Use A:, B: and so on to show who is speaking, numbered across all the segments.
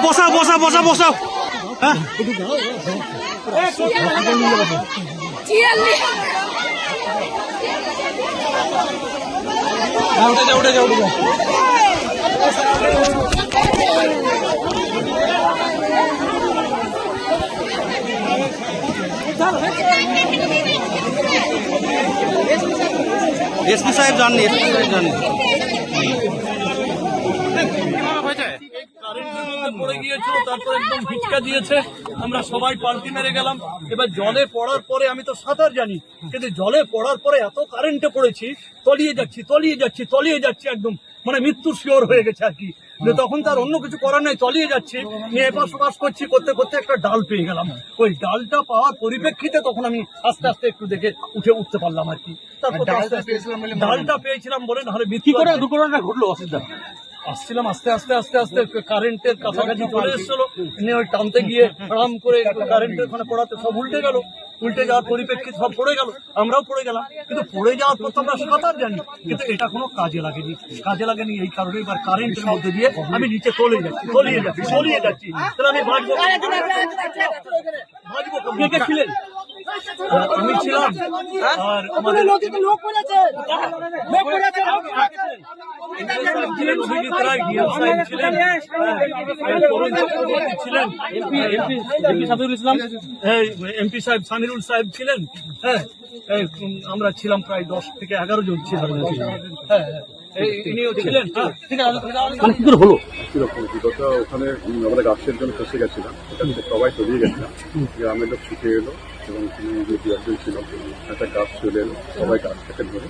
A: বসা বসা বসা বসা উঠে যাও এসপি সাহেব জাননি পড়ে গিয়েছিল, তারপর একদম ভিটকা দিয়েছে, আমরা সবাই পাল্টি মেরে গেলাম। এবার জলে পড়ার পরে আমি তো সাঁতার জানি, কিন্তু জলে পড়ার পরে এত কারেন্টে পড়েছি, তলিয়ে যাচ্ছি একদম, মানে মৃত্যুর শিওর হয়ে গেছে আর কি। তখন তার অন্য কিছু করার নাই, তলিয়ে যাচ্ছে, নিয়ে এপাশ ওপাশ করতে করতে একটা ডাল পেয়ে গেলাম। ওই ডালটা পাওয়ার পরিপ্রেক্ষিতে তখন আমি আস্তে আস্তে একটু দেখে উঠতে পারলাম আর কি। তারপর ডালটা পেয়েছিলাম বলে নাহলে কি করে দুর্ঘটনাটা ঘটলো? আসছিলাম আস্তে আস্তে আস্তে আস্তে কারেন্টের কাছাকাছি চলে এসেছিল, নিয়ে ওই টানতে গিয়ে আরাম করে কারেন্টের ওখানে পড়াতে সব উল্টে যাওয়ার পরিপ্রেক্ষিতে সব পড়ে গেল, আমরাও পড়ে গেলাম। কিন্তু পড়ে যাওয়ার পর তো আমরা সাঁতার জানি, কিন্তু এটা কোনো কাজে লাগেনি। এই কারণে এবার কারেন্টের মধ্যে দিয়ে আমি নিচে তলিয়ে যাচ্ছি। তাহলে আমি বাঁচবো? কে কে ছিলেন? আমি ছিলাম, আর আমাদের এমপি সাহেব সামিরুল সাহেব ছিলেন। হ্যাঁ, আমরা ছিলাম প্রায় 10 থেকে 11 জন ছিলাম। হ্যাঁ, ইনিও ছিলেন। মানে কি করে হলো?
B: ওখানে আমরা গাছের জন্য ফেসে গেছিলাম, সবাই তলিয়ে গেছিলাম, গ্রামের লোক ছুটে এলো এবং যে দু-একজন ছিল, একটা গাছ চলে এলো, সবাই গাছটাকে ধরে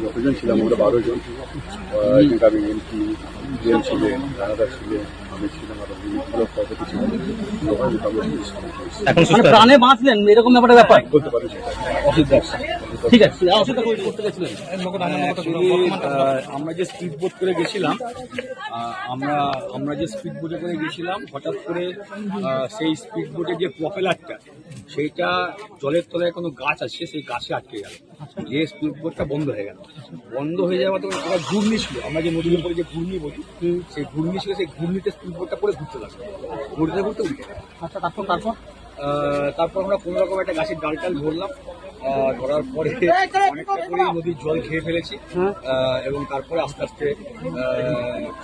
B: যতজন ছিলাম আমরা 12 জন। এখানকার এমপি ছিলেন, রানাদা ছিলেন, আমি ছিলাম, আরো পদ্ধতি ছিলেন, সবাই মোটামুটি
A: প্রাণে বাঁচলেন এরকম ব্যাপার
B: বলতে পারি।
A: ঠিক আছে,
C: আমরা যে স্পিড বোট করে গেছিলাম, হঠাৎ করে সেই স্পিড বোটের যে প্রপেলারটা, সেইটা জলের তলায় কোনো গাছ আছে, সেই গাছে আটকে গেল, যে স্পিড বোটটা বন্ধ হয়ে যাওয়া তো ঘূর্ণি ছিল। আমরা যে নদীর উপরে যে ঘূর্ণি বলি, সেই ঘূর্ণি ছিল, সেই ঘূর্ণিতে স্পিড বোটটা পরে ঘুরতে লাগলো, ঘুরতে উঠে।
A: আচ্ছা,
C: তারপর আমরা কোনো রকম একটা গাছের ডাল ধরলাম, ধরার পরে অনেকটা করে নদীর জল খেয়ে ফেলেছি, এবং তারপরে আস্তে আস্তে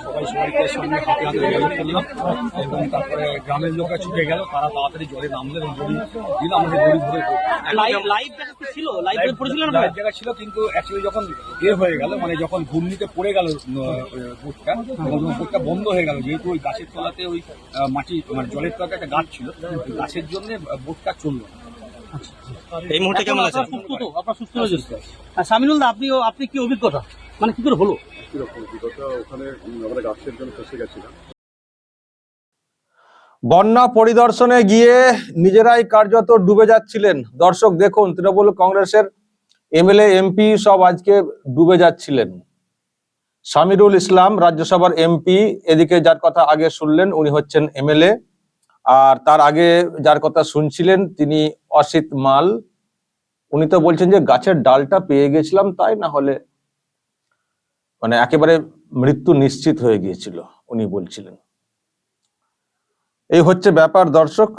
C: সবাইকে সামনে হাতে জল ফেললাম, এবং তারপরে গ্রামের লোকরা ছুটে গেল, তারা তাড়াতাড়ি জলে নামলো এবং দড়ি দিল, আমাদের দড়ি ধরে লাইভ জায়গা ছিল। কিন্তু অ্যাকচুয়ালি যখন হয়ে গেল, মানে যখন ঘূর্ণিতে পড়ে গেল বোটটা, বোটটা বন্ধ হয়ে গেল, যেহেতু ওই গাছের তলাতে ওই মাটি, মানে জলের তলাতে একটা গাছ ছিল, গাছের জন্য বোটটা চললো।
A: এই মুহূর্তে কেমন আছে? সামিনুল দা, আপনি কি অভিজ্ঞতা, মানে কি করে হলো?
B: ওখানে আমরা গাছের জন্য ফেসে গেছিলাম।
D: বন্যা পরিদর্শনে গিয়ে নিজেরাই কার্যত ডুবে যাচ্ছিলেন। দর্শক দেখুন, তৃণমূল কংগ্রেসের এমএলএ এমপি সব আজকে ডুবে যাচ্ছিলেন। সামিরুল ইসলাম রাজ্যসভার এমপি, এদিকে যার কথা আগে শুনলেন উনি হচ্ছেন এমএলএ, আর তার আগে যার কথা শুনছিলেন তিনি অসিত মাল। উনি তো বলছেন যে গাছের ডালটা পেয়ে গেছিলাম, তাই না হলে মানে একেবারে মৃত্যু নিশ্চিত হয়ে গিয়েছিল উনি বলছিলেন। এই হচ্ছে ব্যাপার দর্শক।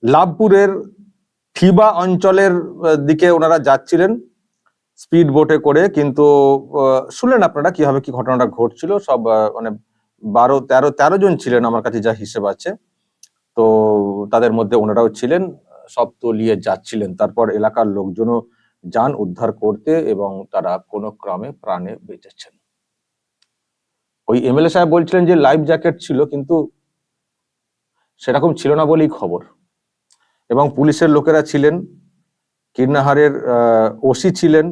D: লাভপুরের থিবা অঞ্চলের দিকে ওনারা যাচ্ছিলেন স্পিড বোটে করে, কিন্তু শুনলেন আপনারা কিভাবে কি ঘটনাটা ঘটছিল। সব মানে 12-13 জন ছিলেন আমার কাছে যা হিসেব আছে, তো তাদের মধ্যে ওনারাও ছিলেন, সব তলিয়ে যাচ্ছিলেন। তারপর এলাকার লোকজনও যান উদ্ধার করতে এবং তারা কোনো ক্রমে প্রাণে বেঁচেছেন। ওই এমএলএ সাহেব বলছিলেন যে লাইফ জ্যাকেট ছিল, কিন্তু সেরকম ছিল না বলেই খবর। এবং পুলিশের লোকেরা ছিলেন, কীর্ণাহারের ওসি ছিলেন,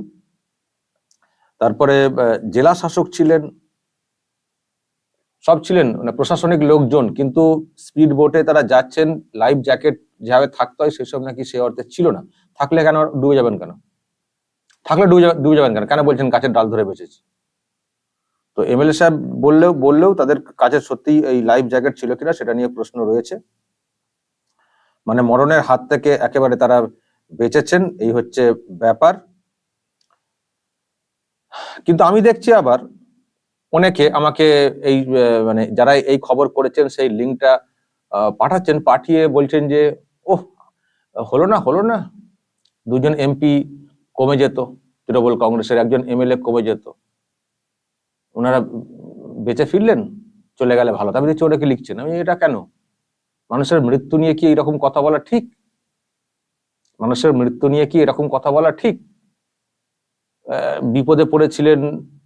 D: তারপরে জেলা শাসক ছিলেন, সব ছিলেন মানে প্রশাসনিক লোকজন। কিন্তু স্পিড বোটে তারা যাচ্ছেন, লাইফ জ্যাকেট যেভাবে থাকতে হয় সেসব নাকি সে অর্থে ছিল না। থাকলে কেন ডুবে যাবেন? কেন থাকলে ডুবে যাবেন কেন? কেন বলছেন গাছের ডাল ধরে বেঁচেছি? তো এমএলএ সাহেব বললেও তাদের কাছে সত্যি এই লাইফ জ্যাকেট ছিল কিনা সেটা নিয়ে প্রশ্ন রয়েছে। মানে মরণের হাত থেকে একেবারে তারা বেঁচেছেন, এই হচ্ছে ব্যাপার। কিন্তু আমি দেখছি আবার অনেকে আমাকে এই মানে যারা এই খবর করেছেন সেই লিঙ্কটা পাঠাচ্ছেন, পাঠিয়ে বলছেন যে ওহ হলো না, দুজন এমপি কমে যেত, তৃণমূল কংগ্রেসের একজন এমএলএ কমে যেত, ওনারা বেঁচে ফিরলেন, চলে গেলে ভালো। আমি দেখছি ওনাকে লিখছেন, আমি এটা কেন? মানুষের মৃত্যু নিয়ে কি এরকম কথা বলা ঠিক? মানুষের মৃত্যু নিয়ে কি এরকম কথা বলা ঠিক? বিপদে পড়েছিলেন,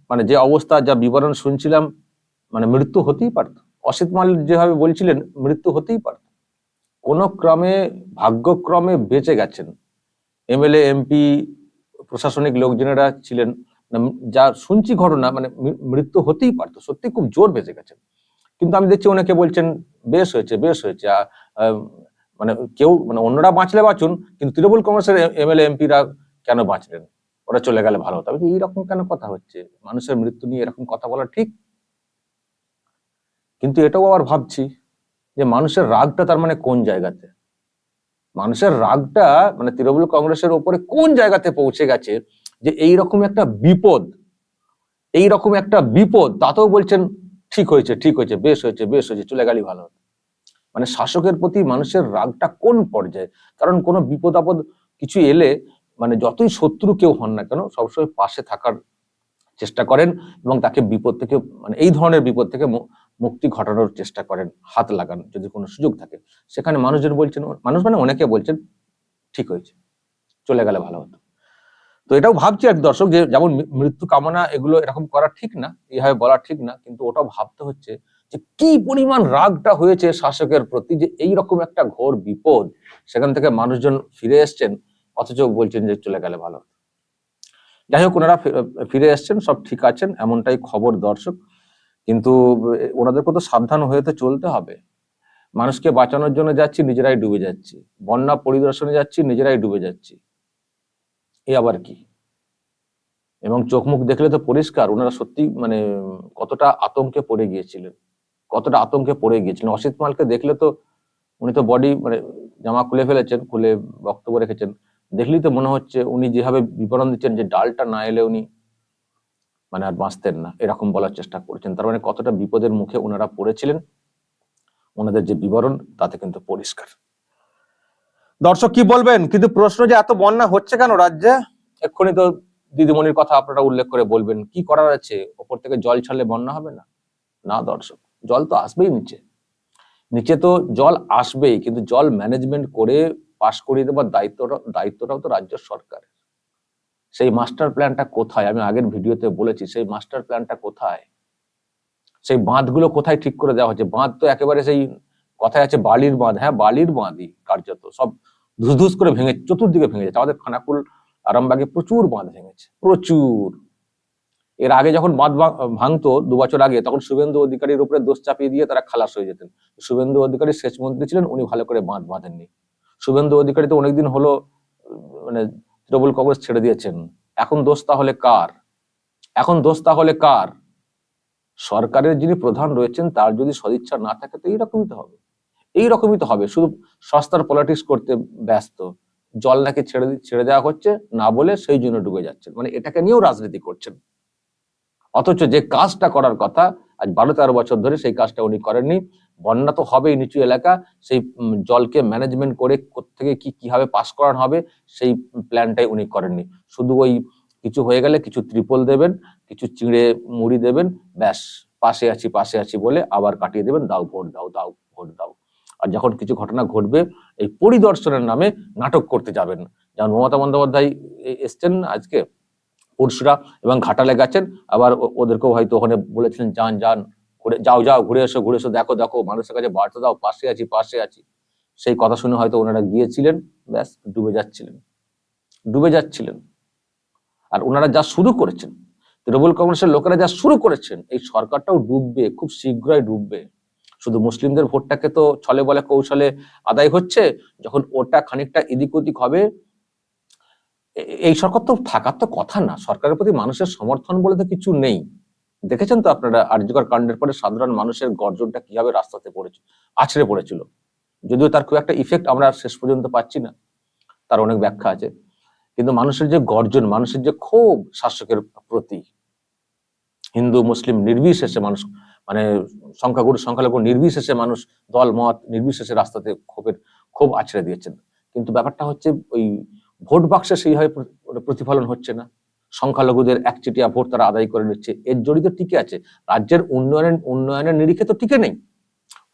D: মানে যে অবস্থা, যা বিবরণ শুনছিলাম, মানে মৃত্যু হতেই পারত। অসিত মাল যেভাবে বলছিলেন মৃত্যু হতেই পারত, কোন ক্রমে ভাগ্যক্রমে বেঁচে গেছেন। এমএলএ এমপি প্রশাসনিক লোকজনেরা ছিলেন, যা শুনছি ঘটনা, মানে মৃত্যু হতেই পারত, সত্যি খুব জোর বেঁচে গেছেন। কিন্তু আমি দেখছি অনেকে বলছেন বেশ হয়েছে। মানে কেউ, মানে অন্যরা বাঁচলে বাঁচুন, কিন্তু তৃণমূল কংগ্রেসের এমএলএ এমপিরা কেন বাঁচলেন, ওরা চলে গেলে ভালো হতো। এইরকম কেন কথা হচ্ছে? মানুষের মৃত্যু নিয়ে এরকম কথা বলা ঠিক? কিন্তু এটাও আবার ভাবছি যে মানুষের রাগটা তার মানে কোন জায়গাতে, মানুষের রাগটা মানে তৃণমূল কংগ্রেসের ওপরে কোন জায়গাতে পৌঁছে গেছে যে এইরকম একটা বিপদ তাতেও বলছেন ঠিক হয়েছে, বেশ হয়েছে, চলে গেলেই ভালো হতো। মানে শাসকের প্রতি মানুষের রাগটা কোন পর্যায়ে? কারণ কোনো বিপদ আপদ কিছু এলে, মানে যতই শত্রু কেউ হন না কেন, সবসময় পাশে থাকার চেষ্টা করেন এবং তাকে বিপদ থেকে, মানে এই ধরনের বিপদ থেকে মুক্তি ঘটানোর চেষ্টা করেন, হাত লাগান যদি কোনো সুযোগ থাকে। সেখানে মানুষজন বলছেন, মানুষ মানে অনেকে বলছেন ঠিক হয়েছে, চলে গেলে ভালো হতো। তো এটাও ভাবছি এক দর্শক, যে যেমন মৃত্যু কামনা এগুলো এরকম করা ঠিক না, এইভাবে বলা ঠিক না, কিন্তু ওটাও ভাবতে হচ্ছে যে কি পরিমাণ রাগটা হয়েছে শাসকের প্রতি, যে এইরকম একটা ঘোর বিপদ, সেখান থেকে মানুষজন ফিরে এসছেন, অথচ বলছেন যে চলে গেলে ভালো। যাই হোক, ওনারা ফিরে এসছেন, সব ঠিক আছেন, এমনটাই খবর দর্শক। কিন্তু ওনাদেরকে তো সাবধান হয়ে তো চলতে হবে। মানুষকে বাঁচানোর জন্য যাচ্ছি, নিজেরাই ডুবে যাচ্ছি। বন্যা পরিদর্শনে যাচ্ছি, নিজেরাই ডুবে যাচ্ছি, এ আবার কি? এবং চোখ মুখ দেখলে তো পরিষ্কার ওনারা সত্যি মানে কতটা আতঙ্কে পড়ে গিয়েছিলেন। অসিত মালকে দেখলে তো, উনি তো বডি মানে জামা খুলে ফেলেছেন, খুলে বক্তব্য রেখেছেন, দেখলেই তো মনে হচ্ছে উনি যেভাবে বিবরণ দিচ্ছেন যে ডালটা না এলে উনি মানে আর বাঁচতেন না, এরকম বলার চেষ্টা করেছেন। তার মানে কতটা বিপদের মুখে ওনারা পড়েছিলেন, ওনাদের যে বিবরণ তাতে কিন্তু পরিষ্কার। দর্শক কি বলবেন? কিন্তু প্রশ্ন যে এত বন্যা হচ্ছে কেন রাজ্যে, এক্ষুনি তো দিদিমণির কথা আপনারা উল্লেখ করে বলবেন কি করার আছে, ওপর থেকে জল ছাড়লে বন্যা হবে না? না দর্শক, জল তো আসবেই, নিচে তো জল আসবেই, কিন্তু জল ম্যানেজমেন্ট করে পাস করিয়ে দেওয়ার দায়িত্বটাও তো রাজ্য সরকারের। সেই মাস্টার প্ল্যানটা কোথায়? আমি আগের ভিডিওতে বলেছি, সেই মাস্টার প্ল্যানটা কোথায়? সেই বাঁধগুলো কোথায় ঠিক করে দেওয়া হচ্ছে? বাঁধ তো একেবারে সেই কথায় আছে বালির বাঁধ, হ্যাঁ বালির বাঁধই কার্যত, সব ধুস করে ভেঙে চতুর্দিকে ভেঙে যাচ্ছে। আমাদের খানাকুল আরামবাগে প্রচুর বাঁধ ভেঙেছে, প্রচুর। এর আগে যখন বাঁধ ভাঙতো 2 বছর আগে, তখন শুভেন্দু অধিকারীর উপরে দোষ চাপিয়ে দিয়ে তারা খালাস হয়ে যেতেন। শুভেন্দু অধিকারী সেচ মন্ত্রী ছিলেন, উনি ভালো করে বাঁধ বাঁধেননি। শুভেন্দু অধিকারী তো অনেকদিন হলো মানে তৃণমূল কংগ্রেস ছেড়ে দিয়েছেন। এখন দোষ তাহলে কার? সরকারের যিনি প্রধান রয়েছেন তার যদি সদিচ্ছা না থাকে তো এইরকমই তো হবে। শুধু সস্তার পলিটিক্স করতে ব্যস্ত, জল নাকি ছেড়ে দেওয়া হচ্ছে না বলে সেই জন্য ডুবে যাচ্ছেন, মানে এটাকে নিয়েও রাজনীতি করছেন। অথচ যে কাজটা করার কথা আজ 12-13 বছর ধরে সেই কাজটা উনি করেননি। বন্যা তো হবেই নিচু এলাকা, সেই জলকে ম্যানেজমেন্ট করে কোত্থেকে কিভাবে পাস করানো হবে সেই প্ল্যানটাই উনি করেননি। শুধু ওই কিছু হয়ে গেলে কিছু ত্রিপল দেবেন, কিছু চিঁড়ে মুড়ি দেবেন, ব্যাস পাশে আছি বলে আবার কাটিয়ে দেবেন, দাও ভোট দাও। আর যখন কিছু ঘটনা ঘটবে এই পরিদর্শনের নামে নাটক করতে যাবেন। যেমন মমতা বন্দ্যোপাধ্যায় এসছেন আজকে পরশুরা এবং ঘাটালে গেছেন, আবার ওদেরকেও হয়তো ওখানে বলেছিলেন যান যাও ঘুরে এসো, দেখো মানুষের কাছে বার্তা দাও, পাশে আছি। সেই কথা শুনে হয়তো ওনারা গিয়েছিলেন, ব্যাস ডুবে যাচ্ছিলেন। আর ওনারা যা শুরু করেছেন, তৃণমূল কংগ্রেসের লোকেরা যা শুরু করেছেন, এই সরকারটাও ডুববে, খুব শীঘ্রই ডুববে। শুধু মুসলিমদের ভোটটাকে তো ছলে বলে কৌশলে আদায় হচ্ছে, যখন ওটা খানিকটা এদিক ওদিক হবে, এই সরকার তো থাকার তো কথা না। সরকারের প্রতি মানুষের সমর্থন বলে তো কিছু নেই। দেখেছেন তো আপনারা আরজিকর কাণ্ডের পরে সাধারণ মানুষের গর্জনটা কিভাবে রাস্তাতে পড়েছিল, আছড়ে পড়েছিল। যদিও তার খুব একটা ইফেক্ট আমরা আর শেষ পর্যন্ত পাচ্ছি না, তার অনেক ব্যাখ্যা আছে, কিন্তু মানুষের যে গর্জন, মানুষের যে ক্ষোভ শাসকের প্রতি, হিন্দু মুসলিম নির্বিশেষে মানুষ, মানে সংখ্যাগুরু সংখ্যালঘু নির্বিশেষে মানুষ, দল মত নির্বিশেষে রাস্তাতে ক্ষোভ আছড়ে দিয়েছেন। কিন্তু ব্যাপারটা হচ্ছে ওই ভোট বাক্সে সেইভাবে প্রতিফলন হচ্ছে না। সংখ্যালঘুদের একচেটিয়া ভোট তারা আদায় করে নিচ্ছে, এর জড়িত টিকে আছে। রাজ্যের উন্নয়নের নিরিখে তো টিকে নেই,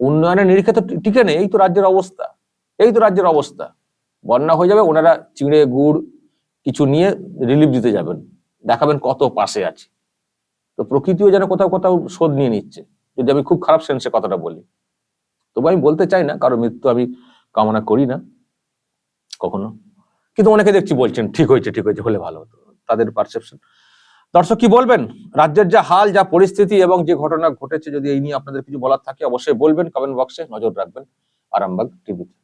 D: উন্নয়নের নিরিখে তো টিকে নেই। এই তো রাজ্যের অবস্থা, এই তো রাজ্যের অবস্থা। বন্যা হয়ে যাবে, ওনারা চিঁড়ে গুড় কিছু নিয়ে রিলিফ দিতে যাবেন, দেখাবেন কত পাশে আছে। তো প্রকৃতিও যেন কোথাও কোথাও শোধ নিয়ে নিচ্ছে, যদি আমি খুব খারাপ সেন্সে কথাটা বলি। তবু আমি বলতে চাই না কারো মৃত্যু আমি কামনা করি না কখনো, কিন্তু অনেকে দেখছি বলছেন ঠিক হয়েছে হলে ভালো হতো, তাদের পারসেপশন। দর্শক কি বলবেন, রাজ্যের যা হাল, যা পরিস্থিতি এবং যে ঘটনা ঘটেছে, যদি এই নিয়ে আপনাদের কিছু বলার থাকে অবশ্যই বলবেন কমেন্ট বক্সে। নজর রাখবেন আরামবাগ টিভিতে।